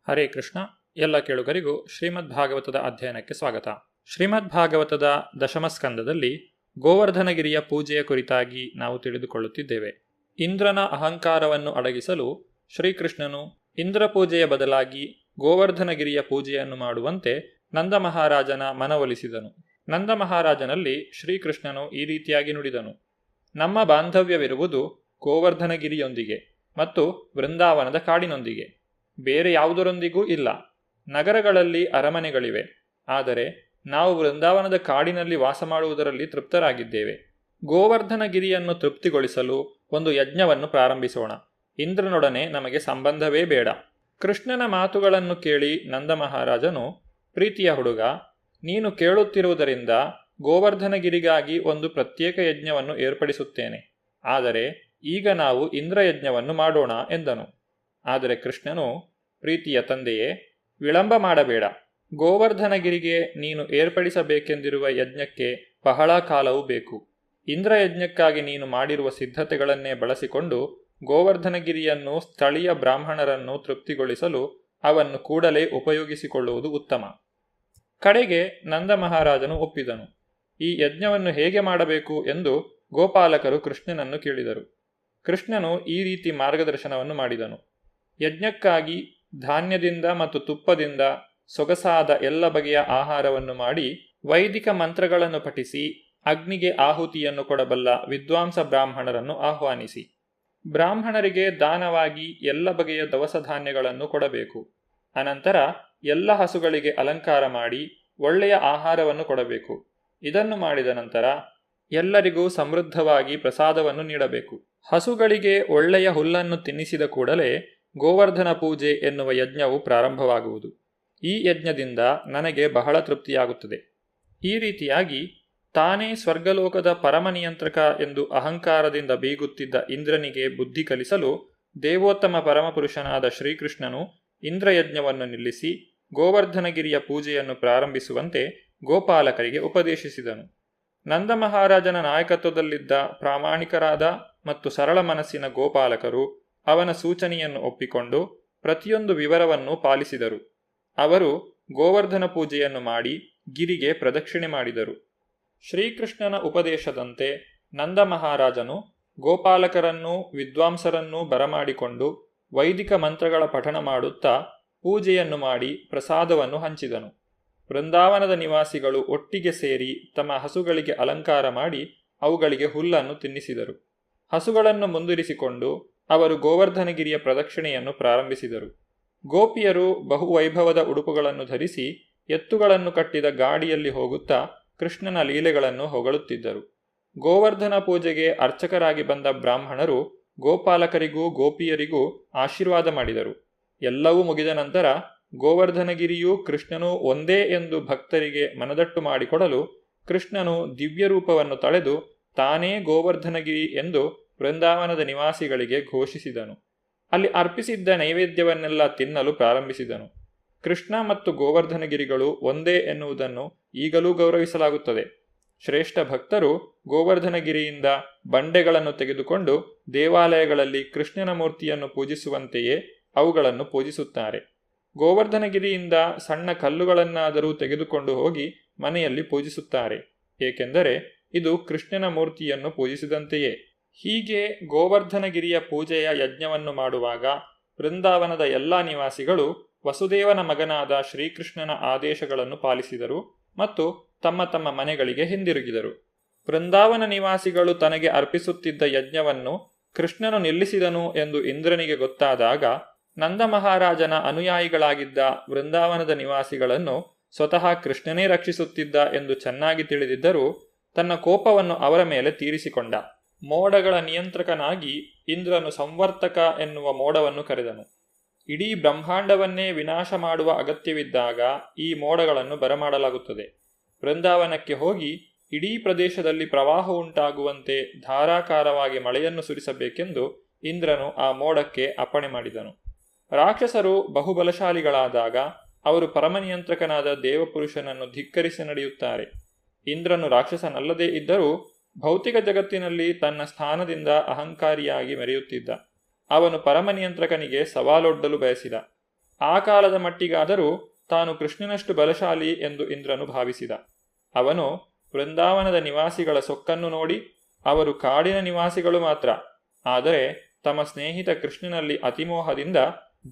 ಹರೇ ಕೃಷ್ಣ. ಎಲ್ಲ ಕೇಳುಗರಿಗೂ ಶ್ರೀಮದ್ ಭಾಗವತದ ಅಧ್ಯಯನಕ್ಕೆ ಸ್ವಾಗತ. ಶ್ರೀಮದ್ ಭಾಗವತದ ದಶಮ ಸ್ಕಂದದಲ್ಲಿ ಗೋವರ್ಧನಗಿರಿಯ ಪೂಜೆಯ ಕುರಿತಾಗಿ ನಾವು ತಿಳಿದುಕೊಳ್ಳುತ್ತಿದ್ದೇವೆ. ಇಂದ್ರನ ಅಹಂಕಾರವನ್ನು ಅಡಗಿಸಲು ಶ್ರೀಕೃಷ್ಣನು ಇಂದ್ರ ಪೂಜೆಯ ಬದಲಾಗಿ ಗೋವರ್ಧನಗಿರಿಯ ಪೂಜೆಯನ್ನು ಮಾಡುವಂತೆ ನಂದ ಮಹಾರಾಜನ ಮನವೊಲಿಸಿದನು. ನಂದ ಮಹಾರಾಜನಲ್ಲಿ ಶ್ರೀಕೃಷ್ಣನು ಈ ರೀತಿಯಾಗಿ ನುಡಿದನು: ನಮ್ಮ ಬಾಂಧವ್ಯವಿರುವುದು ಗೋವರ್ಧನಗಿರಿಯೊಂದಿಗೆ ಮತ್ತು ವೃಂದಾವನದ ಕಾಡಿನೊಂದಿಗೆ, ಬೇರೆ ಯಾವುದರೊಂದಿಗೂ ಇಲ್ಲ. ನಗರಗಳಲ್ಲಿ ಅರಮನೆಗಳಿವೆ, ಆದರೆ ನಾವು ವೃಂದಾವನದ ಕಾಡಿನಲ್ಲಿ ವಾಸ ಮಾಡುವುದರಲ್ಲಿ ತೃಪ್ತರಾಗಿದ್ದೇವೆ. ಗೋವರ್ಧನಗಿರಿಯನ್ನು ತೃಪ್ತಿಗೊಳಿಸಲು ಒಂದು ಯಜ್ಞವನ್ನು ಪ್ರಾರಂಭಿಸೋಣ. ಇಂದ್ರನೊಡನೆ ನಮಗೆ ಸಂಬಂಧವೇ ಬೇಡ. ಕೃಷ್ಣನ ಮಾತುಗಳನ್ನು ಕೇಳಿ ನಂದ ಮಹಾರಾಜನು, ಪ್ರೀತಿಯ ಹುಡುಗ, ನೀನು ಕೇಳುತ್ತಿರುವುದರಿಂದ ಗೋವರ್ಧನಗಿರಿಗಾಗಿ ಒಂದು ಪ್ರತ್ಯೇಕ ಯಜ್ಞವನ್ನು ಏರ್ಪಡಿಸುತ್ತೇನೆ. ಆದರೆ ಈಗ ನಾವು ಇಂದ್ರಯಜ್ಞವನ್ನು ಮಾಡೋಣ ಎಂದನು. ಆದರೆ ಕೃಷ್ಣನು, ಪ್ರೀತಿಯ ತಂದೆಯೇ, ವಿಳಂಬ ಮಾಡಬೇಡ. ಗೋವರ್ಧನಗಿರಿಗೆ ನೀನು ಏರ್ಪಡಿಸಬೇಕೆಂದಿರುವ ಯಜ್ಞಕ್ಕೆ ಬಹಳ ಕಾಲವೂ ಬೇಕು. ಇಂದ್ರಯಜ್ಞಕ್ಕಾಗಿ ನೀನು ಮಾಡಿರುವ ಸಿದ್ಧತೆಗಳನ್ನೇ ಬಳಸಿಕೊಂಡು ಗೋವರ್ಧನಗಿರಿಯನ್ನು ಸ್ಥಳೀಯ ಬ್ರಾಹ್ಮಣರನ್ನು ತೃಪ್ತಿಗೊಳಿಸಲು ಅವನ್ನು ಕೂಡಲೇ ಉಪಯೋಗಿಸಿಕೊಳ್ಳುವುದು ಉತ್ತಮ. ಕಡೆಗೆ ನಂದ ಮಹಾರಾಜನು ಒಪ್ಪಿದನು. ಈ ಯಜ್ಞವನ್ನು ಹೇಗೆ ಮಾಡಬೇಕು ಎಂದು ಗೋಪಾಲಕರು ಕೃಷ್ಣನನ್ನು ಕೇಳಿದರು. ಕೃಷ್ಣನು ಈ ರೀತಿ ಮಾರ್ಗದರ್ಶನವನ್ನು ಮಾಡಿದನು: ಯಜ್ಞಕ್ಕಾಗಿ ಧಾನ್ಯದಿಂದ ಮತ್ತು ತುಪ್ಪದಿಂದ ಸೊಗಸಾದ ಎಲ್ಲ ಬಗೆಯ ಆಹಾರವನ್ನು ಮಾಡಿ, ವೈದಿಕ ಮಂತ್ರಗಳನ್ನು ಪಠಿಸಿ, ಅಗ್ನಿಗೆ ಆಹುತಿಯನ್ನು ಕೊಡಬಲ್ಲ ವಿದ್ವಾಂಸ ಬ್ರಾಹ್ಮಣರನ್ನು ಆಹ್ವಾನಿಸಿ, ಬ್ರಾಹ್ಮಣರಿಗೆ ದಾನವಾಗಿ ಎಲ್ಲ ಬಗೆಯ ದವಸ ಧಾನ್ಯಗಳನ್ನು ಕೊಡಬೇಕು. ಅನಂತರ ಎಲ್ಲ ಹಸುಗಳಿಗೆ ಅಲಂಕಾರ ಮಾಡಿ ಒಳ್ಳೆಯ ಆಹಾರವನ್ನು ಕೊಡಬೇಕು. ಇದನ್ನು ಮಾಡಿದ ನಂತರ ಎಲ್ಲರಿಗೂ ಸಮೃದ್ಧವಾಗಿ ಪ್ರಸಾದವನ್ನು ನೀಡಬೇಕು. ಹಸುಗಳಿಗೆ ಒಳ್ಳೆಯ ಹುಲ್ಲನ್ನು ತಿನ್ನಿಸಿದ ಕೂಡಲೇ ಗೋವರ್ಧನ ಪೂಜೆ ಎನ್ನುವ ಯಜ್ಞವು ಪ್ರಾರಂಭವಾಗುವುದು. ಈ ಯಜ್ಞದಿಂದ ನನಗೆ ಬಹಳ ತೃಪ್ತಿಯಾಗುತ್ತದೆ. ಈ ರೀತಿಯಾಗಿ ತಾನೇ ಸ್ವರ್ಗಲೋಕದ ಪರಮನಿಯಂತ್ರಕ ಎಂದು ಅಹಂಕಾರದಿಂದ ಬೀಗುತ್ತಿದ್ದ ಇಂದ್ರನಿಗೆ ಬುದ್ಧಿ ಕಲಿಸಲು ದೇವೋತ್ತಮ ಪರಮಪುರುಷನಾದ ಶ್ರೀಕೃಷ್ಣನು ಇಂದ್ರಯಜ್ಞವನ್ನು ನಿಲ್ಲಿಸಿ ಗೋವರ್ಧನಗಿರಿಯ ಪೂಜೆಯನ್ನು ಪ್ರಾರಂಭಿಸುವಂತೆ ಗೋಪಾಲಕರಿಗೆ ಉಪದೇಶಿಸಿದನು. ನಂದ ಮಹಾರಾಜನ ನಾಯಕತ್ವದಲ್ಲಿದ್ದ ಪ್ರಾಮಾಣಿಕರಾದ ಮತ್ತು ಸರಳ ಮನಸ್ಸಿನ ಗೋಪಾಲಕರು ಅವನ ಸೂಚನೆಯನ್ನು ಒಪ್ಪಿಕೊಂಡು ಪ್ರತಿಯೊಂದು ವಿವರವನ್ನು ಪಾಲಿಸಿದರು. ಅವರು ಗೋವರ್ಧನ ಪೂಜೆಯನ್ನು ಮಾಡಿ ಗಿರಿಗೆ ಪ್ರದಕ್ಷಿಣೆ ಮಾಡಿದರು. ಶ್ರೀಕೃಷ್ಣನ ಉಪದೇಶದಂತೆ ನಂದ ಮಹಾರಾಜನು ಗೋಪಾಲಕರನ್ನೂ ವಿದ್ವಾಂಸರನ್ನೂ ಬರಮಾಡಿಕೊಂಡು ವೈದಿಕ ಮಂತ್ರಗಳ ಪಠಣ ಮಾಡುತ್ತಾ ಪೂಜೆಯನ್ನು ಮಾಡಿ ಪ್ರಸಾದವನ್ನು ಹಂಚಿದನು. ವೃಂದಾವನದ ನಿವಾಸಿಗಳು ಒಟ್ಟಿಗೆ ಸೇರಿ ತಮ್ಮ ಹಸುಗಳಿಗೆ ಅಲಂಕಾರ ಮಾಡಿ ಅವುಗಳಿಗೆ ಹುಲ್ಲನ್ನು ತಿನ್ನಿಸಿದರು. ಹಸುಗಳನ್ನು ಮುಂದಿರಿಸಿಕೊಂಡು ಅವರು ಗೋವರ್ಧನಗಿರಿಯ ಪ್ರದಕ್ಷಿಣೆಯನ್ನು ಪ್ರಾರಂಭಿಸಿದರು. ಗೋಪಿಯರು ಬಹುವೈಭವದ ಉಡುಪುಗಳನ್ನು ಧರಿಸಿ ಎತ್ತುಗಳನ್ನು ಕಟ್ಟಿದ ಗಾಡಿಯಲ್ಲಿ ಹೋಗುತ್ತಾ ಕೃಷ್ಣನ ಲೀಲೆಗಳನ್ನು ಹೊಗಳುತ್ತಿದ್ದರು. ಗೋವರ್ಧನ ಪೂಜೆಗೆ ಅರ್ಚಕರಾಗಿ ಬಂದ ಬ್ರಾಹ್ಮಣರು ಗೋಪಾಲಕರಿಗೂ ಗೋಪಿಯರಿಗೂ ಆಶೀರ್ವಾದ ಮಾಡಿದರು. ಎಲ್ಲವೂ ಮುಗಿದ ನಂತರ ಗೋವರ್ಧನಗಿರಿಯೂ ಕೃಷ್ಣನೂ ಒಂದೇ ಎಂದು ಭಕ್ತರಿಗೆ ಮನದಟ್ಟು ಮಾಡಿಕೊಡಲು ಕೃಷ್ಣನು ದಿವ್ಯ ರೂಪವನ್ನು ತಳೆದು ತಾನೇ ಗೋವರ್ಧನಗಿರಿ ಎಂದು ವೃಂದಾವನದ ನಿವಾಸಿಗಳಿಗೆ ಘೋಷಿಸಿದನು. ಅಲ್ಲಿ ಅರ್ಪಿಸಿದ್ದ ನೈವೇದ್ಯವನ್ನೆಲ್ಲ ತಿನ್ನಲು ಪ್ರಾರಂಭಿಸಿದನು. ಕೃಷ್ಣ ಮತ್ತು ಗೋವರ್ಧನಗಿರಿಗಳು ಒಂದೇ ಎನ್ನುವುದನ್ನು ಈಗಲೂ ಗೌರವಿಸಲಾಗುತ್ತದೆ. ಶ್ರೇಷ್ಠ ಭಕ್ತರು ಗೋವರ್ಧನಗಿರಿಯಿಂದ ಬಂಡೆಗಳನ್ನು ತೆಗೆದುಕೊಂಡು ದೇವಾಲಯಗಳಲ್ಲಿ ಕೃಷ್ಣನ ಮೂರ್ತಿಯನ್ನು ಪೂಜಿಸುವಂತೆಯೇ ಅವುಗಳನ್ನು ಪೂಜಿಸುತ್ತಾರೆ. ಗೋವರ್ಧನಗಿರಿಯಿಂದ ಸಣ್ಣ ಕಲ್ಲುಗಳನ್ನಾದರೂ ತೆಗೆದುಕೊಂಡು ಹೋಗಿ ಮನೆಯಲ್ಲಿ ಪೂಜಿಸುತ್ತಾರೆ, ಏಕೆಂದರೆ ಇದು ಕೃಷ್ಣನ ಮೂರ್ತಿಯನ್ನು ಪೂಜಿಸಿದಂತೆಯೇ. ಹೀಗೆ ಗೋವರ್ಧನಗಿರಿಯ ಪೂಜೆಯ ಯಜ್ಞವನ್ನು ಮಾಡುವಾಗ ವೃಂದಾವನದ ಎಲ್ಲ ನಿವಾಸಿಗಳು ವಸುದೇವನ ಮಗನಾದ ಶ್ರೀಕೃಷ್ಣನ ಆದೇಶಗಳನ್ನು ಪಾಲಿಸಿದರು ಮತ್ತು ತಮ್ಮ ತಮ್ಮ ಮನೆಗಳಿಗೆ ಹಿಂದಿರುಗಿದರು. ವೃಂದಾವನ ನಿವಾಸಿಗಳು ತನಗೆ ಅರ್ಪಿಸುತ್ತಿದ್ದ ಯಜ್ಞವನ್ನು ಕೃಷ್ಣನು ನಿಲ್ಲಿಸಿದನು ಎಂದು ಇಂದ್ರನಿಗೆ ಗೊತ್ತಾದಾಗ ನಂದ ಮಹಾರಾಜನ ಅನುಯಾಯಿಗಳಾಗಿದ್ದ ವೃಂದಾವನದ ನಿವಾಸಿಗಳನ್ನು ಸ್ವತಃ ಕೃಷ್ಣನೇ ರಕ್ಷಿಸುತ್ತಿದ್ದ ಎಂದು ಚೆನ್ನಾಗಿ ತಿಳಿದಿದ್ದರೂ ತನ್ನ ಕೋಪವನ್ನು ಅವರ ಮೇಲೆ ತೀರಿಸಿಕೊಂಡ. ಮೋಡಗಳ ನಿಯಂತ್ರಕನಾಗಿ ಇಂದ್ರನು ಸಂವರ್ತಕ ಎನ್ನುವ ಮೋಡವನ್ನು ಕರೆದನು. ಇಡೀ ಬ್ರಹ್ಮಾಂಡವನ್ನೇ ವಿನಾಶ ಮಾಡುವ ಅಗತ್ಯವಿದ್ದಾಗ ಈ ಮೋಡಗಳನ್ನು ಬರಮಾಡಲಾಗುತ್ತದೆ. ವೃಂದಾವನಕ್ಕೆ ಹೋಗಿ ಇಡೀ ಪ್ರದೇಶದಲ್ಲಿ ಪ್ರವಾಹ ಉಂಟಾಗುವಂತೆ ಧಾರಾಕಾರವಾಗಿ ಮಳೆಯನ್ನು ಸುರಿಸಬೇಕೆಂದು ಇಂದ್ರನು ಆ ಮೋಡಕ್ಕೆ ಅಪ್ಪಣೆ ಮಾಡಿದನು. ರಾಕ್ಷಸರು ಬಹುಬಲಶಾಲಿಗಳಾದಾಗ ಅವರು ಪರಮನಿಯಂತ್ರಕನಾದ ದೇವಪುರುಷನನ್ನು ಧಿಕ್ಕರಿಸಿ ನಡೆಯುತ್ತಾರೆ. ಇಂದ್ರನು ರಾಕ್ಷಸನಲ್ಲದೇ ಇದ್ದರೂ ಭೌತಿಕ ಜಗತ್ತಿನಲ್ಲಿ ತನ್ನ ಸ್ಥಾನದಿಂದ ಅಹಂಕಾರಿಯಾಗಿ ಮೆರೆಯುತ್ತಿದ್ದ. ಅವನು ಪರಮನಿಯಂತ್ರಕನಿಗೆ ಸವಾಲೊಡ್ಡಲು ಬಯಸಿದ. ಆ ಕಾಲದ ಮಟ್ಟಿಗಾದರೂ ತಾನು ಕೃಷ್ಣನಷ್ಟು ಬಲಶಾಲಿ ಎಂದು ಇಂದ್ರನು ಭಾವಿಸಿದ. ಅವನು ವೃಂದಾವನದ ನಿವಾಸಿಗಳ ಸೊಕ್ಕನ್ನು ನೋಡಿ, ಅವರು ಕಾಡಿನ ನಿವಾಸಿಗಳು ಮಾತ್ರ, ಆದರೆ ತಮ್ಮ ಸ್ನೇಹಿತ ಕೃಷ್ಣನಲ್ಲಿ ಅತಿಮೋಹದಿಂದ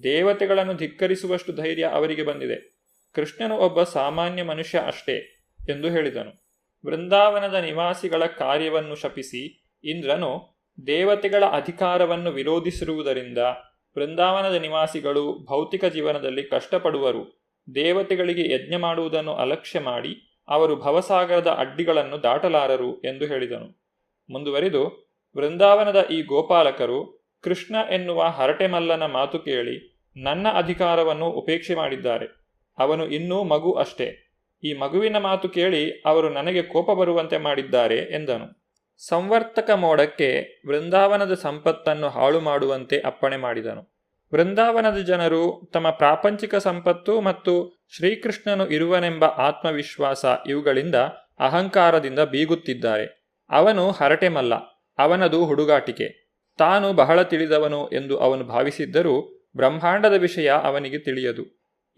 ದೇವತೆಗಳನ್ನು ಧಿಕ್ಕರಿಸುವಷ್ಟು ಧೈರ್ಯ ಅವರಿಗೆ ಬಂದಿದೆ. ಕೃಷ್ಣನು ಒಬ್ಬ ಸಾಮಾನ್ಯ ಮನುಷ್ಯ ಅಷ್ಟೇ ಎಂದು ಹೇಳಿದನು. ವೃಂದಾವನದ ನಿವಾಸಿಗಳ ಕಾರ್ಯವನ್ನು ಶಪಿಸಿ ಇಂದ್ರನು ದೇವತೆಗಳ ಅಧಿಕಾರವನ್ನು ವಿರೋಧಿಸಿರುವುದರಿಂದ ವೃಂದಾವನದ ನಿವಾಸಿಗಳು ಭೌತಿಕ ಜೀವನದಲ್ಲಿ ಕಷ್ಟಪಡುವರು, ದೇವತೆಗಳಿಗೆ ಯಜ್ಞ ಮಾಡುವುದನ್ನು ಅಲಕ್ಷ್ಯ ಮಾಡಿ ಅವರು ಭವಸಾಗರದ ಅಡ್ಡಿಗಳನ್ನು ದಾಟಲಾರರು ಎಂದು ಹೇಳಿದನು. ಮುಂದುವರಿದು, ವೃಂದಾವನದ ಈ ಗೋಪಾಲಕರು ಕೃಷ್ಣ ಎನ್ನುವ ಹರಟೆಮಲ್ಲನ ಮಾತು ಕೇಳಿ ನನ್ನ ಅಧಿಕಾರವನ್ನು ಉಪೇಕ್ಷೆ ಮಾಡಿದ್ದಾರೆ. ಅವನು ಇನ್ನೂ ಮಗು ಅಷ್ಟೇ. ಈ ಮಗುವಿನ ಮಾತು ಕೇಳಿ ಅವರು ನನಗೆ ಕೋಪ ಬರುವಂತೆ ಮಾಡಿದ್ದಾರೆ ಎಂದನು. ಸಂವರ್ತಕ ಮೋಡಕ್ಕೆ ವೃಂದಾವನದ ಸಂಪತ್ತನ್ನು ಹಾಳು ಮಾಡುವಂತೆ ಅಪ್ಪಣೆ ಮಾಡಿದನು. ವೃಂದಾವನದ ಜನರು ತಮ್ಮ ಪ್ರಾಪಂಚಿಕ ಸಂಪತ್ತು ಮತ್ತು ಶ್ರೀಕೃಷ್ಣನು ಇರುವನೆಂಬ ಆತ್ಮವಿಶ್ವಾಸ ಇವುಗಳಿಂದ ಅಹಂಕಾರದಿಂದ ಬೀಗುತ್ತಿದ್ದಾರೆ. ಅವನು ಹರಟೆಮಲ್ಲ, ಅವನದು ಹುಡುಗಾಟಿಕೆ. ತಾನು ಬಹಳ ತಿಳಿದವನು ಎಂದು ಅವನು ಭಾವಿಸಿದ್ದರೂ ಬ್ರಹ್ಮಾಂಡದ ವಿಷಯ ಅವನಿಗೆ ತಿಳಿಯದು.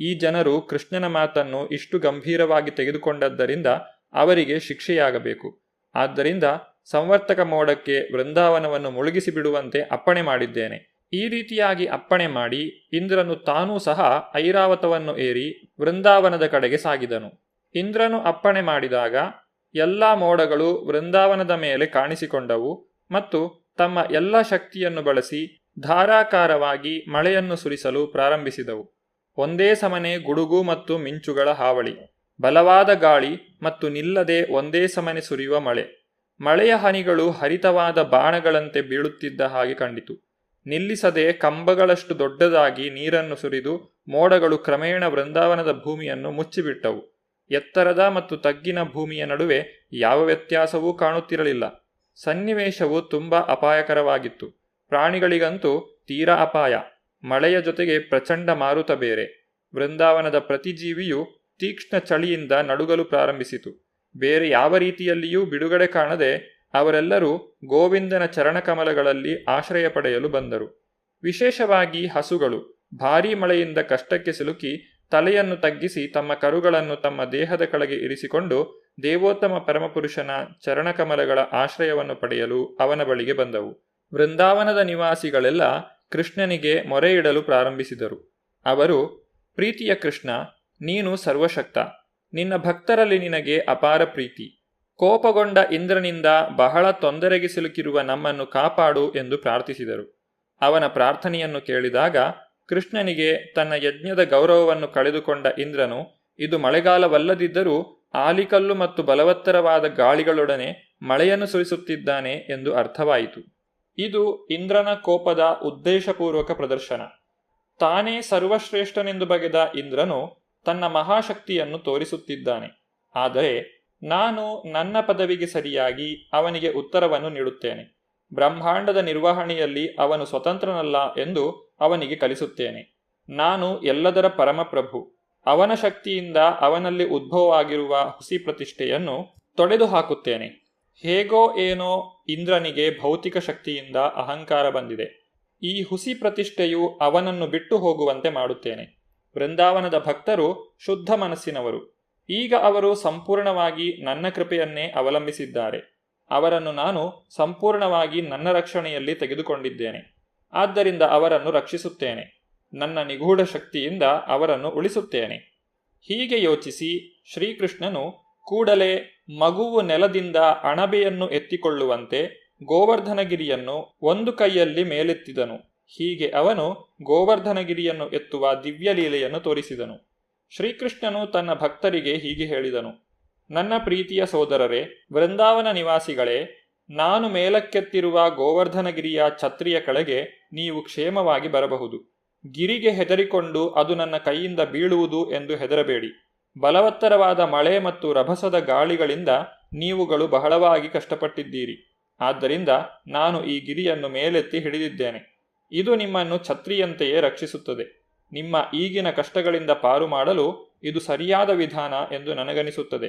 ಈ ಜನರು ಕೃಷ್ಣನ ಮಾತನ್ನು ಇಷ್ಟು ಗಂಭೀರವಾಗಿ ತೆಗೆದುಕೊಂಡದ್ದರಿಂದ ಅವರಿಗೆ ಶಿಕ್ಷೆಯಾಗಬೇಕು. ಆದ್ದರಿಂದ ಸಂವರ್ತಕ ಮೋಡಕ್ಕೆ ವೃಂದಾವನವನ್ನು ಮುಳುಗಿಸಿ ಬಿಡುವಂತೆ ಅಪ್ಪಣೆ ಮಾಡಿದ್ದೇನೆ. ಈ ರೀತಿಯಾಗಿ ಅಪ್ಪಣೆ ಮಾಡಿ ಇಂದ್ರನು ತಾನೂ ಸಹ ಐರಾವತವನ್ನು ಏರಿ ವೃಂದಾವನದ ಕಡೆಗೆ ಸಾಗಿದನು. ಇಂದ್ರನು ಅಪ್ಪಣೆ ಮಾಡಿದಾಗ ಎಲ್ಲ ಮೋಡಗಳು ವೃಂದಾವನದ ಮೇಲೆ ಕಾಣಿಸಿಕೊಂಡವು ಮತ್ತು ತಮ್ಮ ಎಲ್ಲ ಶಕ್ತಿಯನ್ನು ಬಳಸಿ ಧಾರಾಕಾರವಾಗಿ ಮಳೆಯನ್ನು ಸುರಿಸಲು ಪ್ರಾರಂಭಿಸಿದವು. ಒಂದೇ ಸಮನೆ ಗುಡುಗು ಮತ್ತು ಮಿಂಚುಗಳ ಹಾವಳಿ, ಬಲವಾದ ಗಾಳಿ ಮತ್ತು ನಿಲ್ಲದೆ ಒಂದೇ ಸಮನೆ ಸುರಿಯುವ ಮಳೆ. ಮಳೆಯ ಹನಿಗಳು ಹರಿತವಾದ ಬಾಣಗಳಂತೆ ಬೀಳುತ್ತಿದ್ದ ಹಾಗೆ ಕಂಡಿತು. ನಿಲ್ಲಿಸದೆ ಕಂಬಗಳಷ್ಟು ದೊಡ್ಡದಾಗಿ ನೀರನ್ನು ಸುರಿದು ಮೋಡಗಳು ಕ್ರಮೇಣ ವೃಂದಾವನದ ಭೂಮಿಯನ್ನು ಮುಚ್ಚಿಬಿಟ್ಟವು. ಎತ್ತರದ ಮತ್ತು ತಗ್ಗಿನ ಭೂಮಿಯ ನಡುವೆ ಯಾವ ವ್ಯತ್ಯಾಸವೂ ಕಾಣುತ್ತಿರಲಿಲ್ಲ. ಸನ್ನಿವೇಶವು ತುಂಬ ಅಪಾಯಕರವಾಗಿತ್ತು. ಪ್ರಾಣಿಗಳಿಗಂತೂ ತೀರಾ ಅಪಾಯ. ಮಳೆಯ ಜೊತೆಗೆ ಪ್ರಚಂಡ ಮಾರುತ ಬೇರೆ. ವೃಂದಾವನದ ಪ್ರತಿ ಜೀವಿಯು ತೀಕ್ಷ್ಣ ಚಳಿಯಿಂದ ನಡುಗಲು ಪ್ರಾರಂಭಿಸಿತು. ಬೇರೆ ಯಾವ ರೀತಿಯಲ್ಲಿಯೂ ಬಿಡುಗಡೆ ಕಾಣದೆ ಅವರೆಲ್ಲರೂ ಗೋವಿಂದನ ಚರಣಕಮಲಗಳಲ್ಲಿ ಆಶ್ರಯ ಪಡೆಯಲು ಬಂದರು. ವಿಶೇಷವಾಗಿ ಹಸುಗಳು ಭಾರೀ ಮಳೆಯಿಂದ ಕಷ್ಟಕ್ಕೆ ಸಿಲುಕಿ ತಲೆಯನ್ನು ತಗ್ಗಿಸಿ ತಮ್ಮ ಕರುಗಳನ್ನು ತಮ್ಮ ದೇಹದ ಕೆಳಗೆ ಇರಿಸಿಕೊಂಡು ದೇವೋತ್ತಮ ಪರಮಪುರುಷನ ಚರಣಕಮಲಗಳ ಆಶ್ರಯವನ್ನು ಪಡೆಯಲು ಅವನ ಬಳಿಗೆ ಬಂದವು. ವೃಂದಾವನದ ನಿವಾಸಿಗಳೆಲ್ಲ ಕೃಷ್ಣನಿಗೆ ಮೊರೆಯಿಡಲು ಪ್ರಾರಂಭಿಸಿದರು. ಅವರು, ಪ್ರೀತಿಯ ಕೃಷ್ಣ, ನೀನು ಸರ್ವಶಕ್ತ, ನಿನ್ನ ಭಕ್ತರಲ್ಲಿ ನಿನಗೆ ಅಪಾರ ಪ್ರೀತಿ. ಕೋಪಗೊಂಡ ಇಂದ್ರನಿಂದ ಬಹಳ ತೊಂದರೆಗೆ ಸಿಲುಕಿರುವ ನಮ್ಮನ್ನು ಕಾಪಾಡು ಎಂದು ಪ್ರಾರ್ಥಿಸಿದರು. ಅವನ ಪ್ರಾರ್ಥನೆಯನ್ನು ಕೇಳಿದಾಗ ಕೃಷ್ಣನಿಗೆ ತನ್ನ ಯಜ್ಞದ ಗೌರವವನ್ನು ಕಳೆದುಕೊಂಡ ಇಂದ್ರನು ಇದು ಮಳೆಗಾಲವಲ್ಲದಿದ್ದರೂ ಆಲಿಕಲ್ಲು ಮತ್ತು ಬಲವತ್ತರವಾದ ಗಾಳಿಗಳೊಡನೆ ಮಳೆಯನ್ನು ಸುರಿಸುತ್ತಿದ್ದಾನೆ ಎಂದು ಅರ್ಥವಾಯಿತು. ಇದು ಇಂದ್ರನ ಕೋಪದ ಉದ್ದೇಶಪೂರ್ವಕ ಪ್ರದರ್ಶನ. ತಾನೇ ಸರ್ವಶ್ರೇಷ್ಠನೆಂದು ಬಗೆದ ಇಂದ್ರನು ತನ್ನ ಮಹಾಶಕ್ತಿಯನ್ನು ತೋರಿಸುತ್ತಿದ್ದಾನೆ. ಆದರೆ ನಾನು ನನ್ನ ಪದವಿಗೆ ಸರಿಯಾಗಿ ಅವನಿಗೆ ಉತ್ತರವನ್ನು ನೀಡುತ್ತೇನೆ. ಬ್ರಹ್ಮಾಂಡದ ನಿರ್ವಹಣೆಯಲ್ಲಿ ಅವನು ಸ್ವತಂತ್ರನಲ್ಲ ಎಂದು ಅವನಿಗೆ ಕಲಿಸುತ್ತೇನೆ. ನಾನು ಎಲ್ಲದರ ಪರಮಪ್ರಭು. ಅವನ ಶಕ್ತಿಯಿಂದ ಅವನಲ್ಲಿ ಉದ್ಭವವಾಗಿರುವ ಹುಸಿ ಪ್ರತಿಷ್ಠೆಯನ್ನು ತೊಡೆದು ಹಾಕುತ್ತೇನೆ. ಹೇಗೋ ಏನೋ ಇಂದ್ರನಿಗೆ ಭೌತಿಕ ಶಕ್ತಿಯಿಂದ ಅಹಂಕಾರ ಬಂದಿದೆ. ಈ ಹುಸಿ ಪ್ರತಿಷ್ಠೆಯು ಅವನನ್ನು ಬಿಟ್ಟು ಹೋಗುವಂತೆ ಮಾಡುತ್ತೇನೆ. ವೃಂದಾವನದ ಭಕ್ತರು ಶುದ್ಧ ಮನಸ್ಸಿನವರು. ಈಗ ಅವರು ಸಂಪೂರ್ಣವಾಗಿ ನನ್ನ ಕೃಪೆಯನ್ನೇ ಅವಲಂಬಿಸಿದ್ದಾರೆ. ಅವರನ್ನು ನಾನು ಸಂಪೂರ್ಣವಾಗಿ ನನ್ನ ರಕ್ಷಣೆಯಲ್ಲಿ ತೆಗೆದುಕೊಂಡಿದ್ದೇನೆ. ಆದ್ದರಿಂದ ಅವರನ್ನು ರಕ್ಷಿಸುತ್ತೇನೆ. ನನ್ನ ನಿಗೂಢ ಶಕ್ತಿಯಿಂದ ಅವರನ್ನು ಉಳಿಸುತ್ತೇನೆ. ಹೀಗೆ ಯೋಚಿಸಿ ಶ್ರೀಕೃಷ್ಣನು ಕೂಡಲೇ ಮಗುವು ನೆಲದಿಂದ ಅಣಬೆಯನ್ನು ಎತ್ತಿಕೊಳ್ಳುವಂತೆ ಗೋವರ್ಧನಗಿರಿಯನ್ನು ಒಂದು ಕೈಯಲ್ಲಿ ಮೇಲೆತ್ತಿದನು. ಹೀಗೆ ಅವನು ಗೋವರ್ಧನಗಿರಿಯನ್ನು ಎತ್ತುವ ದಿವ್ಯಲೀಲೆಯನ್ನು ತೋರಿಸಿದನು. ಶ್ರೀಕೃಷ್ಣನು ತನ್ನ ಭಕ್ತರಿಗೆ ಹೀಗೆ ಹೇಳಿದನು: ನನ್ನ ಪ್ರೀತಿಯ ಸೋದರರೇ, ವೃಂದಾವನ ನಿವಾಸಿಗಳೇ, ನಾನು ಮೇಲಕ್ಕೆತ್ತಿರುವ ಗೋವರ್ಧನಗಿರಿಯ ಛತ್ರಿಯ ಕೆಳಗೆ ನೀವು ಕ್ಷೇಮವಾಗಿ ಬರಬಹುದು. ಗಿರಿಗೆ ಹೆದರಿಕೊಂಡು ಅದು ನನ್ನ ಕೈಯಿಂದ ಬೀಳುವುದು ಎಂದು ಹೆದರಬೇಡಿ. ಬಲವತ್ತರವಾದ ಮಳೆ ಮತ್ತು ರಭಸದ ಗಾಳಿಗಳಿಂದ ನೀವುಗಳು ಬಹಳವಾಗಿ ಕಷ್ಟಪಟ್ಟಿದ್ದೀರಿ. ಆದ್ದರಿಂದ ನಾನು ಈ ಗಿರಿಯನ್ನು ಮೇಲೆತ್ತಿ ಹಿಡಿದಿದ್ದೇನೆ. ಇದು ನಿಮ್ಮನ್ನು ಛತ್ರಿಯಂತೆಯೇ ರಕ್ಷಿಸುತ್ತದೆ. ನಿಮ್ಮ ಈಗಿನ ಕಷ್ಟಗಳಿಂದ ಪಾರು ಮಾಡಲು ಇದು ಸರಿಯಾದ ವಿಧಾನ ಎಂದು ನನಗನಿಸುತ್ತದೆ.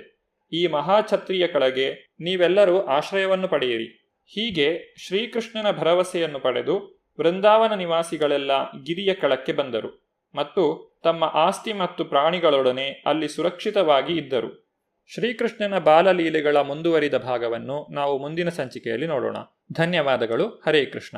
ಈ ಮಹಾಛತ್ರಿಯ ಕೆಳಗೆ ನೀವೆಲ್ಲರೂ ಆಶ್ರಯವನ್ನು ಪಡೆಯಿರಿ. ಹೀಗೆ ಶ್ರೀಕೃಷ್ಣನ ಭರವಸೆಯನ್ನು ಪಡೆದು ವೃಂದಾವನ ನಿವಾಸಿಗಳೆಲ್ಲ ಗಿರಿಯ ಕೆಳಕ್ಕೆ ಬಂದರು ಮತ್ತು ತಮ್ಮ ಆಸ್ತಿ ಮತ್ತು ಪ್ರಾಣಿಗಳೊಡನೆ ಅಲ್ಲಿ ಸುರಕ್ಷಿತವಾಗಿ ಇದ್ದರು. ಶ್ರೀಕೃಷ್ಣನ ಬಾಲಲೀಲೆಗಳ ಮುಂದುವರಿದ ಭಾಗವನ್ನು ನಾವು ಮುಂದಿನ ಸಂಚಿಕೆಯಲ್ಲಿ ನೋಡೋಣ. ಧನ್ಯವಾದಗಳು. ಹರೇ ಕೃಷ್ಣ.